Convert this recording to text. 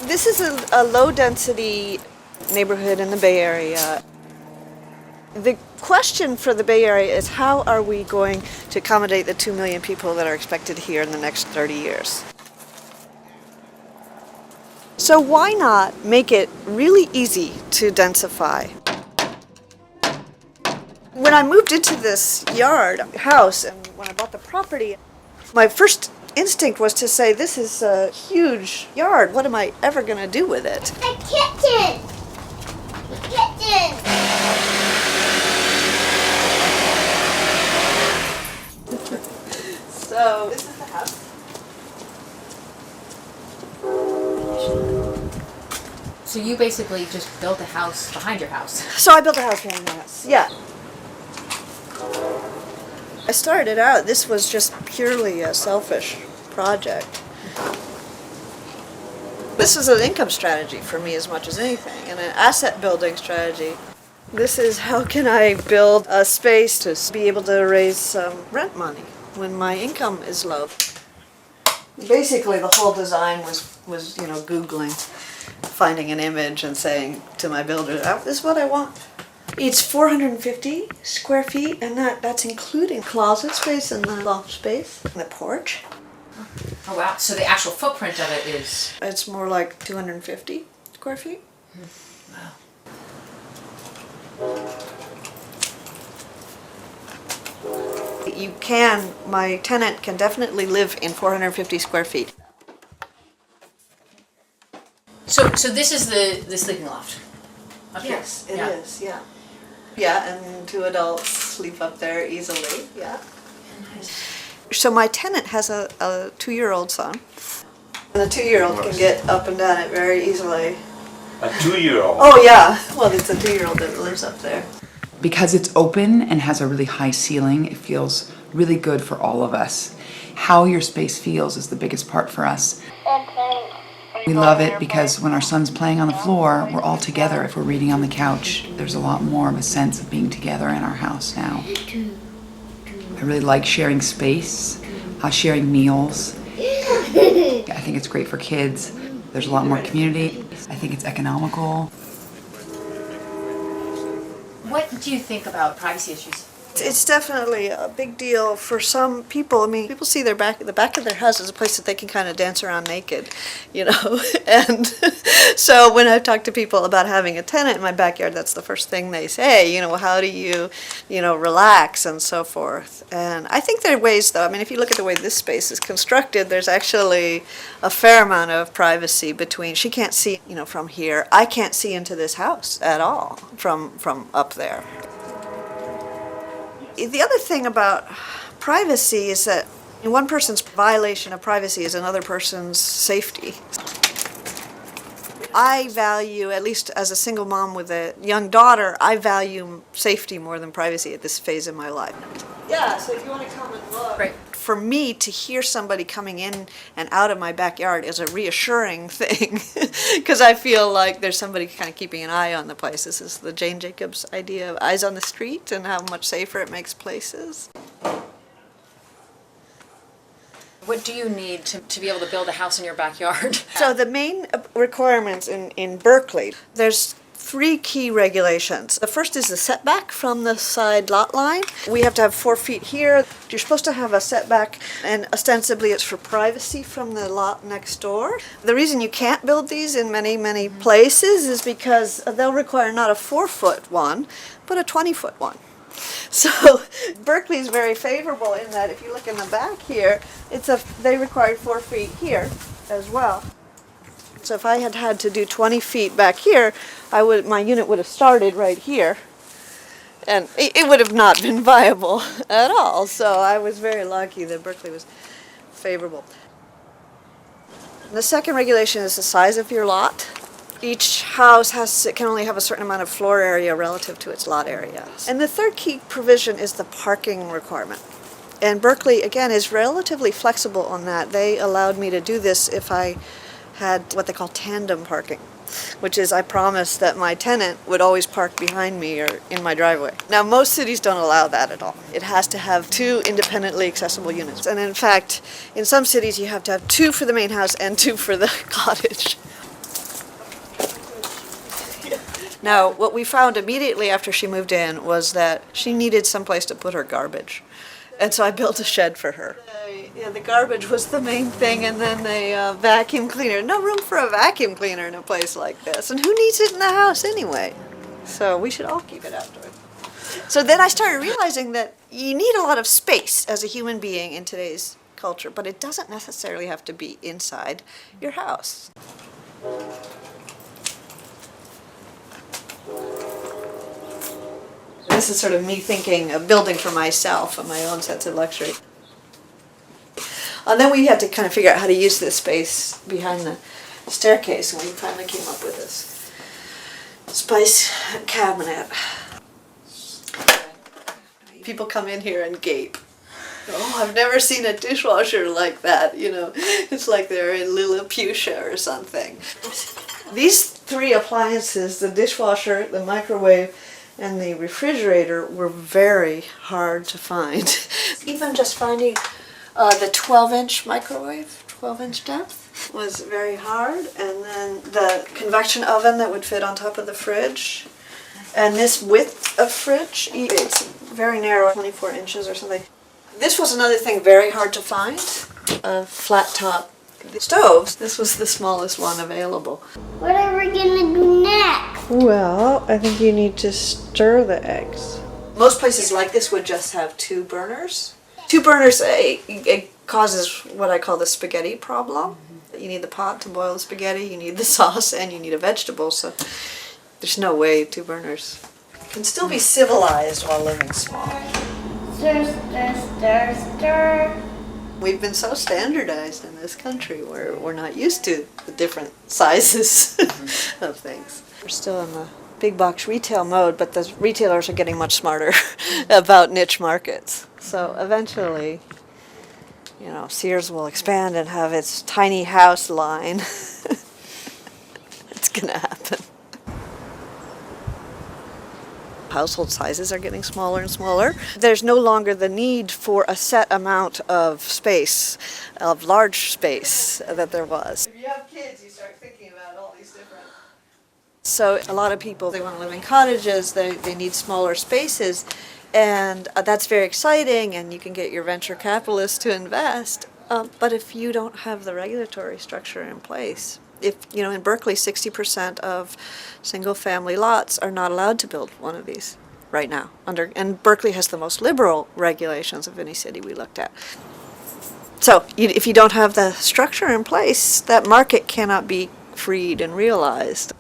This is a low-density neighborhood in the Bay Area. The question for the Bay Area is how are we going to accommodate the 2 million people that are expected here in the next 30 years? So why not make it really easy to densify? When I moved into this house, and when I bought the property, my first instinct was to say, this is a huge yard. What am I ever going to do with it? A kitchen! A kitchen! So, this is the house. So you basically just built a house behind your house. So I built a house behind my house, yeah. I started out, this was just purely a selfish project. This is an income strategy for me as much as anything, and an asset building strategy. This is how can I build a space to be able to raise some rent money when my income is low. Basically the whole design was Googling, finding an image and saying to my builder, oh, this is what I want. It's 450 square feet, and that's including closet space and the loft space and the porch. Oh wow, so the actual footprint of it is... It's more like 250 square feet. Wow. My tenant can definitely live in 450 square feet. So this is the sleeping loft? Up here? Yes, it is, yeah. Yeah, and 2 adults sleep up there easily, yeah. So my tenant has a 2-year-old son. And the 2-year-old can get up and down it very easily. A 2-year-old? Oh yeah, well it's a 2-year-old that lives up there. Because it's open and has a really high ceiling, it feels really good for all of us. How your space feels is the biggest part for us. We love it because when our son's playing on the floor, we're all together. If we're reading on the couch, there's a lot more of a sense of being together in our house now. I really like sharing space, sharing meals. I think it's great for kids. There's a lot more community. I think it's economical. What do you think about privacy issues? It's definitely a big deal for some people. I mean, people see the back of their house as a place that they can kind of dance around naked, And so when I've talked to people about having a tenant in my backyard, that's the first thing they say, how do you, relax and so forth. And I think there are ways, though. I mean, if you look at the way this space is constructed, there's actually a fair amount of privacy between, she can't see, from here. I can't see into this house at all from up there. The other thing about privacy is that one person's violation of privacy is another person's safety. I value, at least as a single mom with a young daughter, I value safety more than privacy at this phase of my life. Yeah, so if you want to come and look. Right. For me to hear somebody coming in and out of my backyard is a reassuring thing because I feel like there's somebody kind of keeping an eye on the place. This is the Jane Jacobs idea of eyes on the street and how much safer it makes places. What do you need to be able to build a house in your backyard? So the main requirements in Berkeley, there's 3 key regulations. The first is the setback from the side lot line. We have to have 4 feet here. You're supposed to have a setback, and ostensibly it's for privacy from the lot next door. The reason you can't build these in many places is because they'll require not a 4-foot one, but a 20-foot one. So Berkeley is very favorable in that if you look in the back here, they required 4 feet here as well. So if I had to do 20 feet back here, my unit would have started right here, and it would have not been viable at all. So I was very lucky that Berkeley was favorable. The second regulation is the size of your lot. Each house can only have a certain amount of floor area relative to its lot area. And the third key provision is the parking requirement. And Berkeley, again, is relatively flexible on that. They allowed me to do this if I had what they call tandem parking, which is I promised that my tenant would always park behind me or in my driveway. Now, most cities don't allow that at all. It has to have 2 independently accessible units. And in fact, in some cities, you have to have 2 for the main house and 2 for the cottage. Now, what we found immediately after she moved in was that she needed someplace to put her garbage. And so I built a shed for her. Yeah, the garbage was the main thing, and then a vacuum cleaner. No room for a vacuum cleaner in a place like this. And who needs it in the house anyway? So we should all keep it outdoors. So then I started realizing that you need a lot of space as a human being in today's culture, but it doesn't necessarily have to be inside your house. This is sort of me thinking of building for myself and my own sense of luxury. And then we had to kind of figure out how to use this space behind the staircase, and we finally came up with this spice cabinet. People come in here and gape. Oh, I've never seen a dishwasher like that, you know. It's like they're in Lilliputian or something. These three appliances, the dishwasher, the microwave, and the refrigerator, were very hard to find. Even just finding the 12-inch microwave, 12-inch depth, was very hard. And then the convection oven that would fit on top of the fridge. And this width of fridge, it's very narrow, 24 inches or something. This was another thing very hard to find, a flat top stove. This was the smallest one available. What are we gonna do next? Well, I think you need to stir the eggs. Most places like this would just have 2 burners. 2 burners, it causes what I call the spaghetti problem. You need the pot to boil the spaghetti, you need the sauce, and you need a vegetable, so there's no way 2 burners can still be civilized while living small. Stir, stir, stir, stir. We've been so standardized in this country where we're not used to the different sizes of things. We're still in the big box retail mode, but the retailers are getting much smarter about niche markets. So eventually, you know, Sears will expand and have its tiny house line. It's gonna happen. Household sizes are getting smaller and smaller. There's no longer the need for a set amount of space, of large space, that there was. If you have kids, you start thinking about all these different... So a lot of people, they want to live in cottages, they need smaller spaces, and that's very exciting, and you can get your venture capitalists to invest. But if you don't have the regulatory structure in place, if, you know, in Berkeley, 60% of single-family lots are not allowed to build one of these right now. And Berkeley has the most liberal regulations of any city we looked at. So if you don't have the structure in place, that market cannot be freed and realized.